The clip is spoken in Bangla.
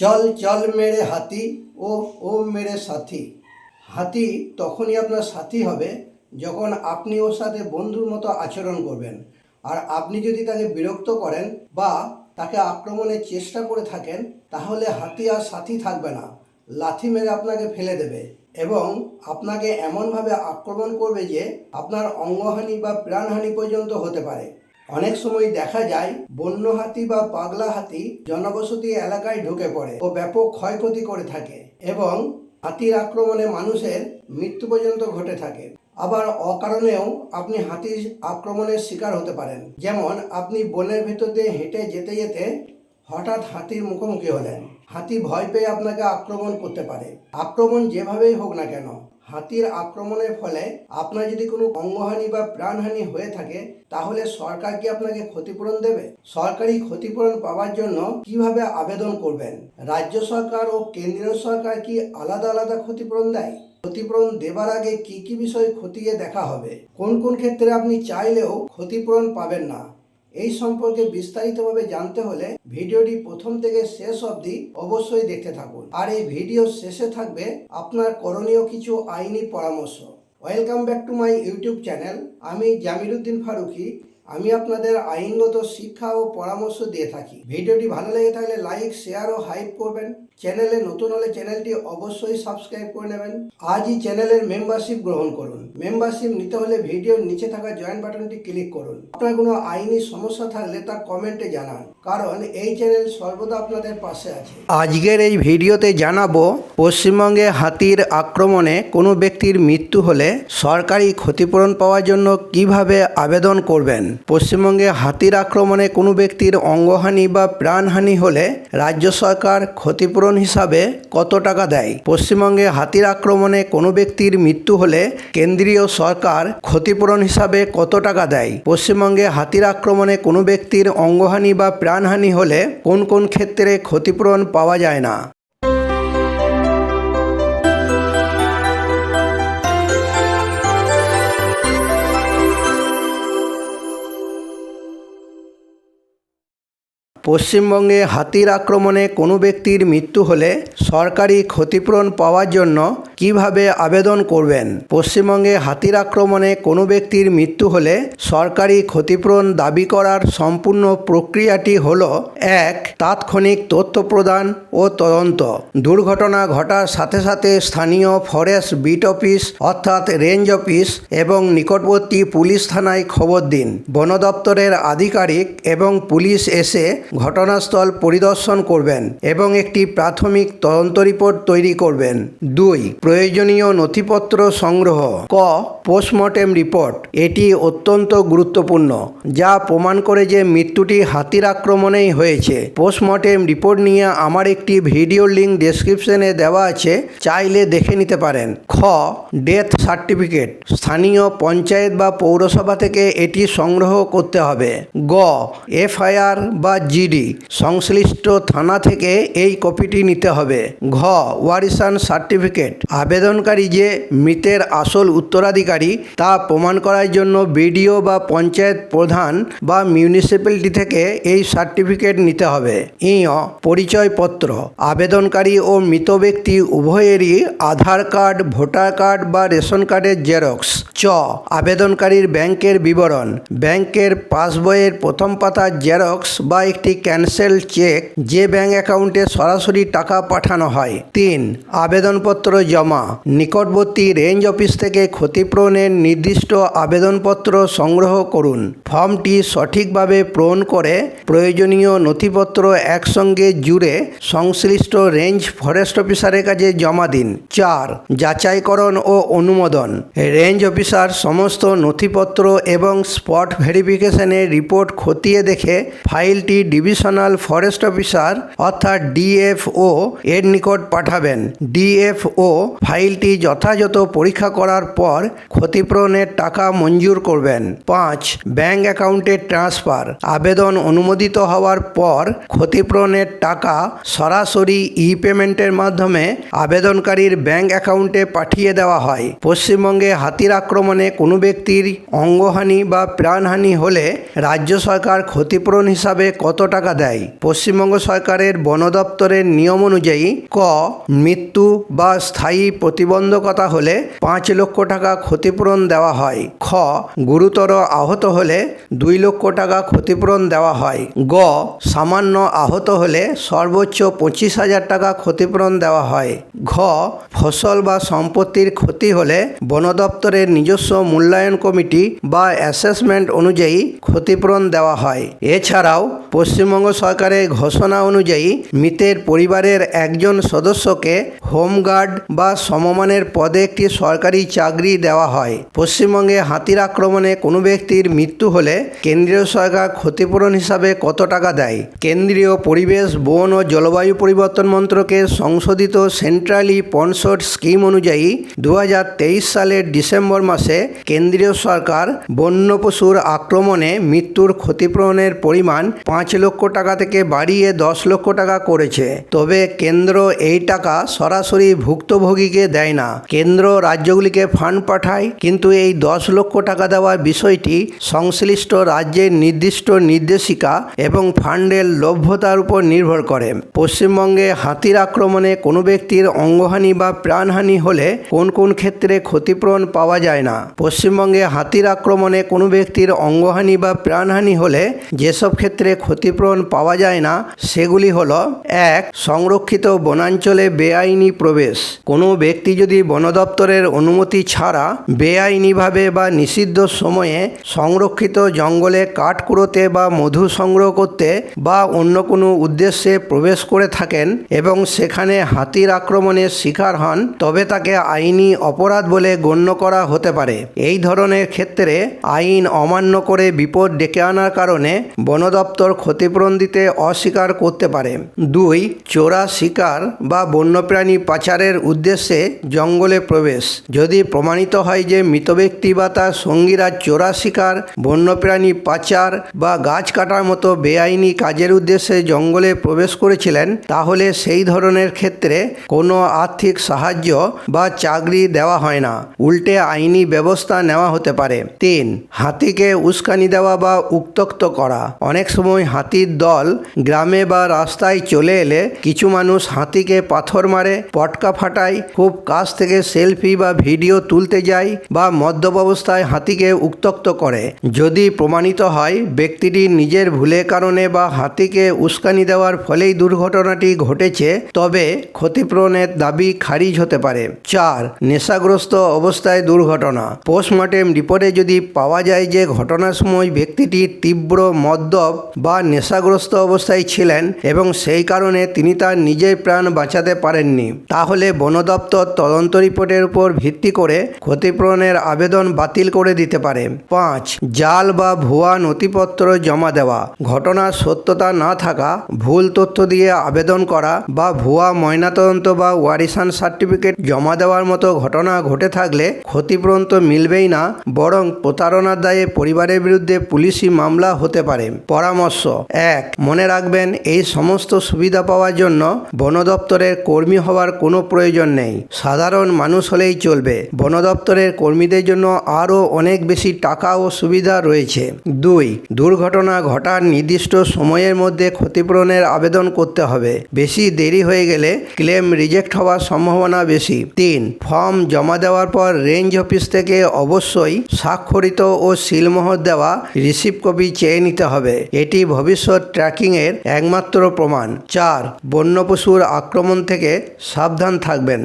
চল চল মেরে হাতি ও মেরে সাথী। হাতি তখনই আপনার সাথী হবে যখন আপনি ওর সাথে বন্ধুর মতো আচরণ করবেন। আর আপনি যদি তাকে বিরক্ত করেন বা তাকে আক্রমণের চেষ্টা করে থাকেন, তাহলে হাতি আর সাথী থাকবে না, লাথি মেরে আপনাকে ফেলে দেবে এবং আপনাকে এমনভাবে আক্রমণ করবে যে আপনার অঙ্গহানি বা প্রাণহানি পর্যন্ত হতে পারে। অনেক সময় দেখা যায় বন্য হাতি বা পাগলা হাতি জনবসতি এলাকায় ঢুকে পড়ে ও ব্যাপক ক্ষয়ক্ষতি করে থাকে এবং হাতির আক্রমণে মানুষের মৃত্যু পর্যন্ত ঘটে থাকে। আবার অকারণেও আপনি হাতির আক্রমণের শিকার হতে পারেন। যেমন আপনি বনের ভিতর দিয়ে হেঁটে যেতে যেতে হঠাৎ হাতির মুখোমুখি হলেন। হাতি ভয় পেয়ে আপনাকে আক্রমণ করতে পারে। আক্রমণ যেভাবেই হোক না কেন, হাতির আক্রমণের ফলে আপনার যদি কোনো অঙ্গহানি বা প্রাণহানি হয়ে থাকে, তাহলে সরকার কি আপনাকে ক্ষতিপূরণ দেবে? সরকারি ক্ষতিপূরণ পাওয়ার জন্য কিভাবে আবেদন করবেন? রাজ্য সরকার ও কেন্দ্রীয় সরকার কি আলাদা আলাদা ক্ষতিপূরণ দেয়? ক্ষতিপূরণ দেবার আগে কি কি বিষয় খতিয়ে দেখা হবে? কোন কোন ক্ষেত্রে আপনি চাইলেও ক্ষতিপূরণ পাবেন না? এই সম্পর্কে বিস্তারিতভাবে জানতে হলে ভিডিওটি প্রথম থেকে শেষ অবধি অবশ্যই দেখতে থাকুন। আর এই ভিডিও শেষে থাকবে আপনার করণীয় কিছু আইনি পরামর্শ। Welcome back to my YouTube channel. আমি জামিরুদ্দিন ফারুকি। আমি আপনাদের আইনগত শিক্ষা ও পরামর্শ দিয়ে থাকি। ভিডিওটি ভালো লেগে থাকলে লাইক, শেয়ার ও হাইপ করবেন। চ্যানেলে নতুন হলে চ্যানেলটি অবশ্যই সাবস্ক্রাইব করে নেবেন। আজই চ্যানেলের মেম্বারশিপ গ্রহণ করুন। মেম্বারশিপ নিতে হলে ভিডিওর নিচে থাকা জয়েন বাটনটি ক্লিক করুন। আপনার কোনো আইনি সমস্যা থাকলে তা কমেন্টে জানান, কারণ এই চ্যানেল সর্বদা আপনাদের পাশে আছে। আজকের এই ভিডিওতে জানাবো পশ্চিমবঙ্গে হাতির আক্রমণে কোনো ব্যক্তির মৃত্যু হলে সরকারি ক্ষতিপূরণ পাওয়ার জন্য কিভাবে আবেদন করবেন। পশ্চিমবঙ্গে হাতির আক্রমণে কোনো ব্যক্তির অঙ্গহানি বা প্রাণহানি হলে রাজ্য সরকার ক্ষতিপূরণ হিসাবে কত টাকা দেয়? পশ্চিমবঙ্গে হাতির আক্রমণে কোনো ব্যক্তির মৃত্যু হলে কেন্দ্রীয় সরকার ক্ষতিপূরণ হিসাবে কত টাকা দেয়? পশ্চিমবঙ্গে হাতির আক্রমণে কোনো ব্যক্তির অঙ্গহানি বা প্রাণহানি হলে কোন কোন ক্ষেত্রে ক্ষতিপূরণ পাওয়া যায় না? পশ্চিমবঙ্গে হাতির আক্রমণে কোনো ব্যক্তির মৃত্যু হলে সরকারি ক্ষতিপূরণ পাওয়ার জন্য কিভাবে আবেদন করবেন? পশ্চিমবঙ্গে হাতির আক্রমণে কোনো ব্যক্তির মৃত্যু হলে সরকারি ক্ষতিপূরণ দাবি করার সম্পূর্ণ প্রক্রিয়াটি হল: 1. তাৎক্ষণিক তথ্য প্রদান ও তদন্ত। দুর্ঘটনা ঘটার সাথে সাথে স্থানীয় ফরেস্ট বিট অফিস অর্থাৎ রেঞ্জ অফিস এবং নিকটবর্তী পুলিশ থানায় খবর দিন। বন দপ্তরের আধিকারিক এবং পুলিশ এসে ঘটনাস্থল পরিদর্শন করবেন এবং একটি প্রাথমিক তদন্ত রিপোর্ট তৈরি করবেন। 2. প্রয়োজনীয় নথিপত্র সংগ্রহ। ক. Postmortem report. এটি অত্যন্ত গুরুত্বপূর্ণ, যা প্রমাণ করে যে মৃত্যুটি হাতির আক্রমণেই হয়েছে। পোস্টমর্টেম রিপোর্ট নিয়ে আমার একটি ভিডিও লিঙ্ক ডেসক্রিপশনে দেওয়া আছে, চাইলে দেখে নিতে পারেন। খ. Death certificate. স্থানীয় পঞ্চায়েত বা পৌরসভা থেকে এটি সংগ্রহ করতে হবে। গ. এফআইআর বা জিডি। সংশ্লিষ্ট থানা থেকে এই কপিটি নিতে হবে। ঘ. ওয়ারিশান সার্টিফিকেট। আবেদনকারী যে মৃতের আসল উত্তরাধিকারী তা প্রমাণ করার জন্য বিডিও বা পঞ্চায়েত প্রধান বা মিউনিসিপ্যালিটি থেকে এই সার্টিফিকেট নিতে হবে। ই. পরিচয়পত্র। আবেদনকারী ও মৃত ব্যক্তি উভয়েরই আধার কার্ড, ভোটার কার্ড বা রেশন কার্ডের জেরক্স। চ. আবেদনকারীর ব্যাংকের বিবরণ। ব্যাংকের পাসবইয়ের প্রথম পাতার জেরক্স বা একটি ক্যান্সেল চেক, যে ব্যাংক অ্যাকাউন্টে সরাসরি টাকা পাঠানো হয়। 3. আবেদনপত্র জমা। নিকটবর্তী রেঞ্জ অফিস থেকে ক্ষতিপূরণের নির্দিষ্ট আবেদনপত্র সংগ্রহ করুন। ফর্মটি সঠিকভাবে পূরণ করে প্রয়োজনীয় নথিপত্র একসঙ্গে জুড়ে সংশ্লিষ্ট রেঞ্জ ফরেস্ট অফিসারের কাছে জমা দিন। 4. যাচাইকরণ ও অনুমোদন। রেঞ্জ অফিসার সমস্ত নথিপত্র এবং স্পট ভেরিফিকেশনের রিপোর্ট খতিয়ে দেখে ফাইলটি ডিভিশনাল ফরেস্ট অফিসার অর্থাৎ ডিএফও এর নিকট পাঠাবেন। ডিএফও ফাইলটি যথাযথ পরীক্ষা করার পর ক্ষতিপূরণের টাকা মঞ্জুর করবেন। 5. ব্যাংক অ্যাকাউন্টে ট্রান্সফার। আবেদন অনুমোদিত হওয়ার পর ক্ষতিপূরণের টাকা সরাসরি পেমেন্টের মাধ্যমে আবেদনকারীর ব্যাংক অ্যাকাউন্টে পাঠিয়ে দেওয়া হয়। পশ্চিমবঙ্গে হাতির আক্রমণে কোনো ব্যক্তির অঙ্গহানি বা প্রাণহানি হলে রাজ্য সরকার ক্ষতিপূরণ হিসাবে কত টাকা দেয়? পশ্চিমবঙ্গ সরকারের বন দপ্তরের নিয়ম অনুযায়ী ক. মৃত্যু বা স্থায়ী প্রতিবন্ধকতা হলে 5 লক্ষ টাকা ক্ষতিপূরণ দেওয়া হয়। খ. গুরুতর আহত হলে 2 লক্ষ টাকা ক্ষতিপূরণ দেওয়া হয়। গ. সামান্য আহত হলে সর্বোচ্চ 25,000 টাকা ক্ষতিপূরণ দেওয়া হয়। ঘ. ফসল বা সম্পত্তির ক্ষতি হলে বন দপ্তরের নিজস্ব মূল্যায়ন কমিটি বা অ্যাসেসমেন্ট অনুযায়ী ক্ষতিপূরণ দেওয়া হয়। এছাড়াও পশ্চিমবঙ্গ সরকারের ঘোষণা অনুযায়ী মৃতের পরিবারের একজন সদস্যকে হোমগার্ড বা সমমানের পদে একটি সরকারি চাকরি দেওয়া হয়। পশ্চিমবঙ্গে হাতির আক্রমণে কোনো ব্যক্তির মৃত্যু হলে কেন্দ্রীয় সরকার ক্ষতিপূরণ হিসাবে কত টাকা দেয়? কেন্দ্রীয় পরিবেশ, বন ও জলবায়ু পরিবর্তন মন্ত্রকের সংশোধিত সেন্ট্রালি স্পন্সর্ড স্কিম অনুযায়ী 2023 সালের ডিসেম্বর মাসে কেন্দ্রীয় সরকার বন্য পশুর আক্রমণে মৃত্যুর ক্ষতিপূরণের পরিমাণ 5 লক্ষ টাকা থেকে বাড়িয়ে 10 লক্ষ টাকা করেছে। তবে কেন্দ্র এই টাকা সরাসরি ভুক্তভোগীকে দেয় না। কেন্দ্র রাজ্যগুলিকে ফান্ড পাঠায়, কিন্তু এই 10 লক্ষ টাকা দেওয়ার বিষয়টি সংশ্লিষ্ট রাজ্যের নির্দিষ্ট নির্দেশিকা এবং ফান্ডের লভ্যতার উপর নির্ভর করে। পশ্চিমবঙ্গে হাতির আক্রমণে কোনো ব্যক্তির অঙ্গহানি বা প্রাণহানি হলে কোন কোন ক্ষেত্রে ক্ষতিপূরণ পাওয়া যায় না? পশ্চিমবঙ্গে হাতির আক্রমণে কোনো ব্যক্তির অঙ্গহানি বা প্রাণহানি হলে যেসব ক্ষেত্রে ক্ষতিপূরণ পাওয়া যায় না সেগুলি হলো: 1. সংরক্ষিত বনাঞ্চলে বেআইনি প্রবেশ। কোনো ব্যক্তি যদি বন দপ্তরের অনুমতি ছাড়া বেআইনিভাবে বা নিষিদ্ধ সময়ে সংরক্ষিত জঙ্গলে কাঠ কুড়োতে বা মধু সংগ্রহ করতে বা অন্য কোনো উদ্দেশ্যে প্রবেশ করে থাকেন এবং সেখানে হাতির আক্রমণের শিকার হন, তবে তাকে আইনি অপরাধ বলে গণ্য করা হতে পারে। এই ধরনের ক্ষেত্রে আইন অমান্য করে বিপদ ডেকে আনার কারণে বন দপ্তর ক্ষতিপূরণ দিতে অস্বীকার করতে পারে। 2. চোরা শিকার বা বন্যপ্রাণী পাচারের উদ্দেশ্যে জঙ্গলে প্রবেশ। যদি প্রমাণিত হয় যে মৃত ব্যক্তি বা তার সঙ্গীরা চোরা শিকার, বন্যপ্রাণী পাচার বা গাছ কাটার মতো বেআইনি কাজের উদ্দেশ্যে জঙ্গলে প্রবেশ করেছিলেন, তাহলে সেই ধরনের ক্ষেত্রে কোনো আর্থিক সাহায্য বা চাকরি দেওয়া হয় না, উল্টে আইনি ব্যবস্থা নেওয়া হতে পারে। 3. হাতিকে উস্কানি দেওয়া বা উত্ত্যক্ত করা। অনেক সময় হাতির দল গ্রামে বা রাস্তায় চলে এলে কিছু মানুষ হাতিকে পাথর মারে, পটকা ফাটায়, খুব কাছ থেকে সেলফি বা ভিডিও তুলতে যায় বা মদ্যপ অবস্থায় হাতিকে উত্ত্যক্ত করে। যদি প্রমাণিত হয় ব্যক্তিটি নিজের ভুলের কারণে বা হাতিকে উস্কানি দেওয়ার ফলেই দুর্ঘটনাটি ঘটেছে, তবে ক্ষতিপূরণের দাবি খারিজ হতে পারে। 4. নেশাগ্রস্ত অবস্থায় দুর্ঘটনা। পোস্টমর্টেম রিপোর্টে যদি পাওয়া যায় যে ঘটনার সময় ব্যক্তিটি তীব্র মদ্যপ বা নেশাগ্রস্ত অবস্থায় ছিলেন এবং সেই কারণে তিনি তার নিজের প্রাণ বাঁচাতে পারেননি, তাহলে বন দপ্তর তদন্ত রিপোর্টের উপর ভিত্তি করে ক্ষতিপূরণের আবেদন বাতিল করে দিতে পারে। 5. জাল বা ভুয়া নথিপত্র জমা দেওয়া। ঘটনার সত্যতা না থাকা, ভুল তথ্য দিয়ে আবেদন করা বা ভুয়া ময়নাতদন্ত বা ওয়ারিশান সার্টিফিকেট জমা দেওয়ার মতো ঘটনা ঘটে থাকলে ক্ষতিপূরণ তো মিলবেই না, বরং প্রতারণার দায়ে পরিবারের বিরুদ্ধে পুলিশি মামলা হতে পারে। পরামর্শ: 1. মনে রাখবেন, এই সমস্ত সুবিধা পাওয়ার জন্য বন দপ্তরের কর্মী হওয়ার কোনো প্রয়োজন নেই। সাধারণ মানুষ হলেই চলবে। বন দপ্তরের কর্মীদের জন্য আরও অনেক বেশি টাকা ও সুবিধা রয়েছে। 2. দুর্ঘটনা ঘটার নির্দিষ্ট সময়ের মধ্যে ক্ষতিপূরণের আবেদন করতে হবে। বেশি দেরি হয়ে গেলে ক্লেম রিজেক্ট হওয়ার সম্ভাবনা বেশি। 3. ফর্ম জমা দেওয়ার পর রেঞ্জ অফিস থেকে অবশ্যই স্বাক্ষরিত ও সিলমোহর দেওয়া রিসিপ্ট কপি চেয়ে নিতে হবে। এটি ভবিষ্যৎ ট্র্যাকিংয়ের একমাত্র প্রমাণ। 4. বন্য পশুর আক্রমণ থেকে সাবধান থাকবেন।